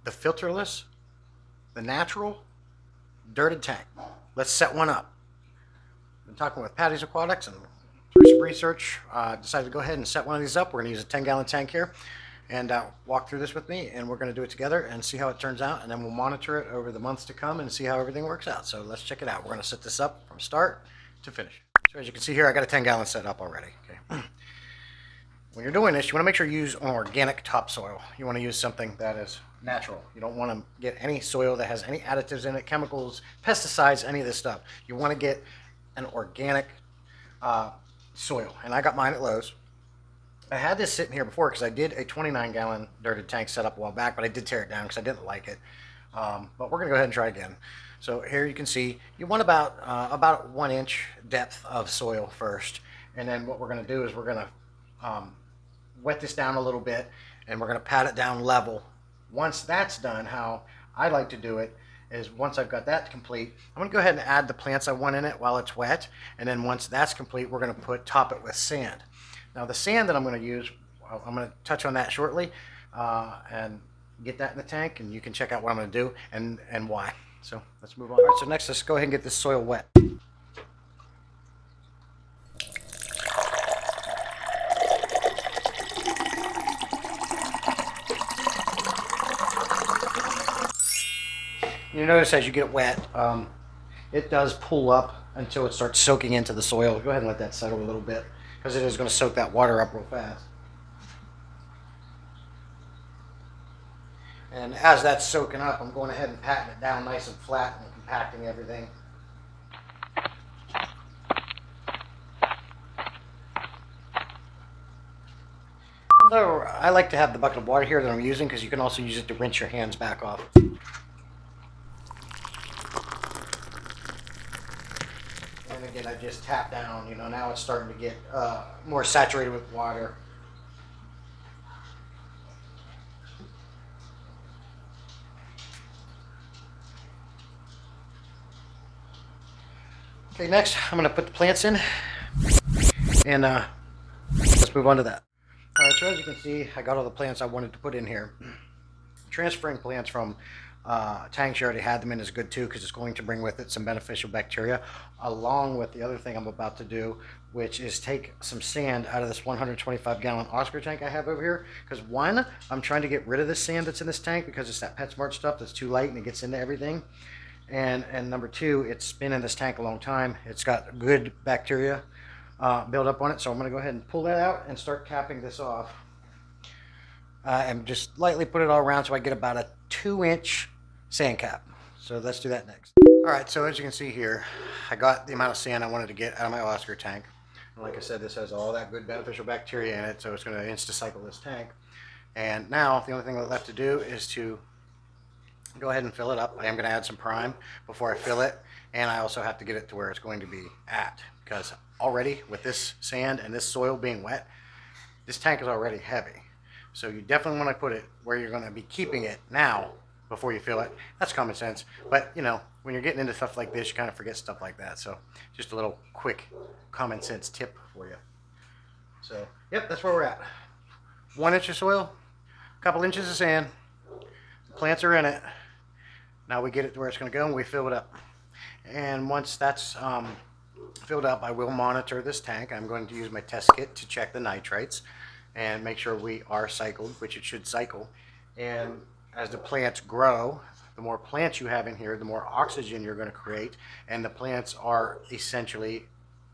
the filterless, the natural, dirted tank. Let's set one up. I've been talking with Patty's Aquatics and through some research, decided to go ahead and set one of these up. We're going to use a 10-gallon tank here and walk through this with me, and we're going to do it together and see how it turns out, and then we'll monitor it over the months to come and see how everything works out. So let's check it out. We're going to set this up from start to finish. So as you can see here, I got a 10-gallon set up already. Okay. When you're doing this, you want to make sure you use an organic topsoil. You want to use something that is natural. You don't want to get any soil that has any additives in it, chemicals, pesticides, any of this stuff. You want to get an organic soil. And I got mine at Lowe's. I had this sitting here before because I did a 29-gallon dirted tank set up a while back, but I did tear it down because I didn't like it. But we're going to go ahead and try again. So here you can see you want about 1 inch depth of soil first. And then what we're going to do is we're going to wet this down a little bit, and we're going to pat it down level. Once that's done, how I like to do it is once I've got that complete, I'm going to go ahead and add the plants I want in it while it's wet, and then once that's complete, we're going to top it with sand. Now the sand that I'm going to use, I'm going to touch on that shortly and get that in the tank, and you can check out what I'm going to do and why. So let's move on. All right, so next let's go ahead and get this soil wet. You notice as you get it wet, it does pull up until it starts soaking into the soil. Go ahead and let that settle a little bit because it is going to soak that water up real fast. And as that's soaking up, I'm going ahead and patting it down nice and flat and compacting everything. Although I like to have the bucket of water here that I'm using because you can also use it to rinse your hands back off. And again, I just tap down, now it's starting to get more saturated with water. Okay, next I'm going to put the plants in, and let's move on to that. All right, so as you can see, I got all the plants I wanted to put in here. Transferring plants from tanks you already had them in is good too, because it's going to bring with it some beneficial bacteria, along with the other thing I'm about to do, which is take some sand out of this 125-gallon Oscar tank I have over here. Because one, I'm trying to get rid of this sand that's in this tank because it's that PetSmart stuff that's too light and it gets into everything. And number two, it's been in this tank a long time. It's got good bacteria build up on it, so I'm going to go ahead and pull that out and start capping this off. And just lightly put it all around so I get about a 2-inch sand cap. So let's do that next. All right, so as you can see here, I got the amount of sand I wanted to get out of my Oscar tank. And like I said, this has all that good beneficial bacteria in it, so it's going to insta-cycle this tank. And now the only thing left to do is to go ahead and fill it up. I am going to add some prime before I fill it, and I also have to get it to where it's going to be at, because already with this sand and this soil being wet, this tank is already heavy. So you definitely want to put it where you're going to be keeping it now before you fill it. That's common sense, but when you're getting into stuff like this, you kind of forget stuff like that. So just a little quick common sense tip for you. So yep, that's where we're at. 1 inch of soil, a couple inches of sand, the plants are in it. Now we get it to where it's going to go and we fill it up. And once that's filled up, I will monitor this tank. I'm going to use my test kit to check the nitrates and make sure we are cycled, which it should cycle. And as the plants grow, the more plants you have in here, the more oxygen you're going to create, and the plants are essentially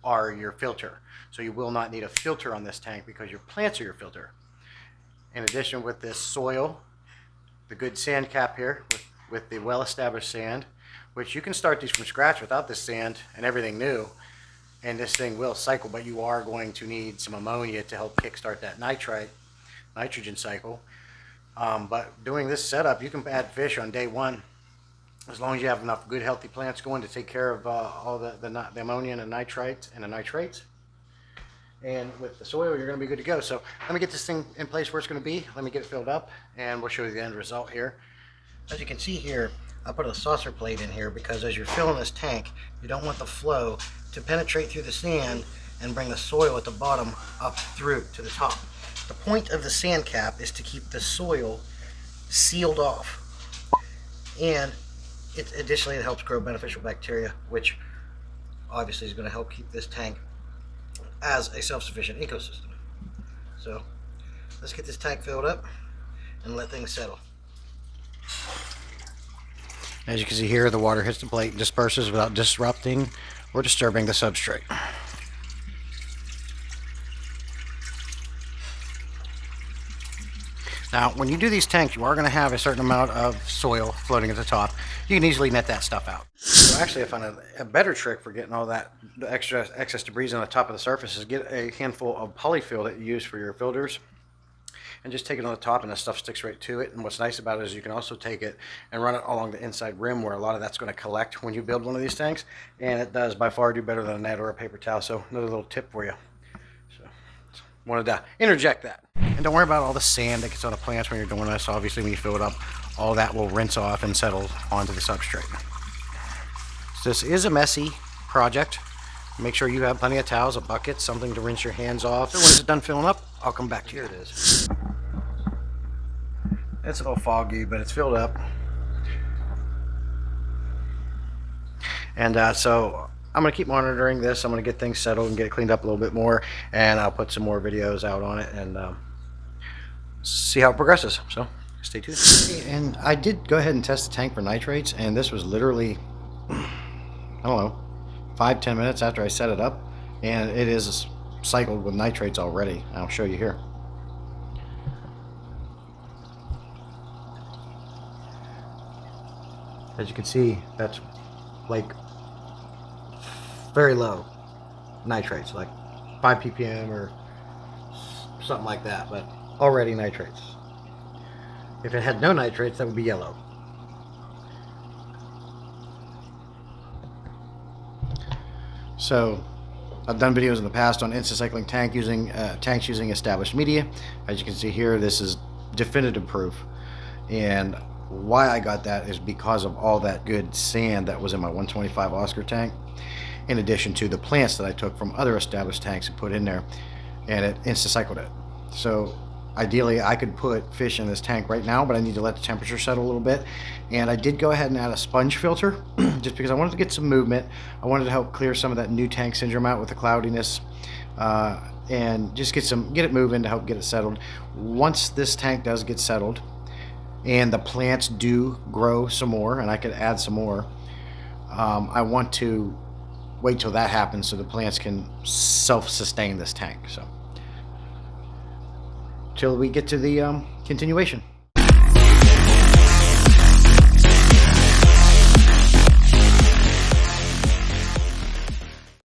your filter. So you will not need a filter on this tank because your plants are your filter. In addition, with this soil, the good sand cap here with the well-established sand, which you can start these from scratch without this sand and everything new, and this thing will cycle, but you are going to need some ammonia to help kickstart that nitrogen cycle. But doing this setup, you can add fish on day one as long as you have enough good healthy plants going to take care of all the ammonia and the nitrates. And with the soil, you're going to be good to go. So let me get this thing in place where it's going to be. Let me get it filled up, and we'll show you the end result here. As you can see here, I put a saucer plate in here because as you're filling this tank, you don't want the flow to penetrate through the sand and bring the soil at the bottom up through to the top. The point of the sand cap is to keep the soil sealed off. and additionally it helps grow beneficial bacteria, which obviously is going to help keep this tank as a self-sufficient ecosystem. So let's get this tank filled up and let things settle. As you can see here, the water hits the plate and disperses without disrupting or disturbing the substrate. Now, when you do these tanks, you are going to have a certain amount of soil floating at the top. You can easily net that stuff out. So actually, I found a better trick for getting all that the excess debris on the top of the surface is get a handful of polyfill that you use for your filters and just take it on the top, and the stuff sticks right to it. And what's nice about it is you can also take it and run it along the inside rim where a lot of that's going to collect when you build one of these tanks, and it does by far do better than a net or a paper towel. So another little tip for you. So wanted to interject that. And don't worry about all the sand that gets on the plants when you're doing this. Obviously, when you fill it up, all that will rinse off and settle onto the substrate. So this is a messy project. Make sure you have plenty of towels, a bucket, something to rinse your hands off. So when it's done filling up, I'll come back to you. Here it is. It's a little foggy, but it's filled up. And so I'm going to keep monitoring this. I'm going to get things settled and get it cleaned up a little bit more. And I'll put some more videos out on it and see how it progresses. So stay tuned. And I did go ahead and test the tank for nitrates. And this was literally, I don't know, 5-10 minutes after I set it up. And it is cycled with nitrates already. I'll show you here. As you can see, that's like very low nitrates, like 5 ppm or something like that, but already nitrates. If it had no nitrates, that would be yellow. So I've done videos in the past on insta-cycling tanks using established media. As you can see here, this is definitive proof. And why I got that is because of all that good sand that was in my 125 Oscar tank, in addition to the plants that I took from other established tanks and put in there, and it insta-cycled it. So ideally I could put fish in this tank right now, but I need to let the temperature settle a little bit. And I did go ahead and add a sponge filter just because I wanted to get some movement. I wanted to help clear some of that new tank syndrome out with the cloudiness, and just get it moving to help get it settled. Once this tank does get settled and the plants do grow some more and I could add some more, I want to wait till that happens so the plants can self-sustain this tank. So till we get to the continuation.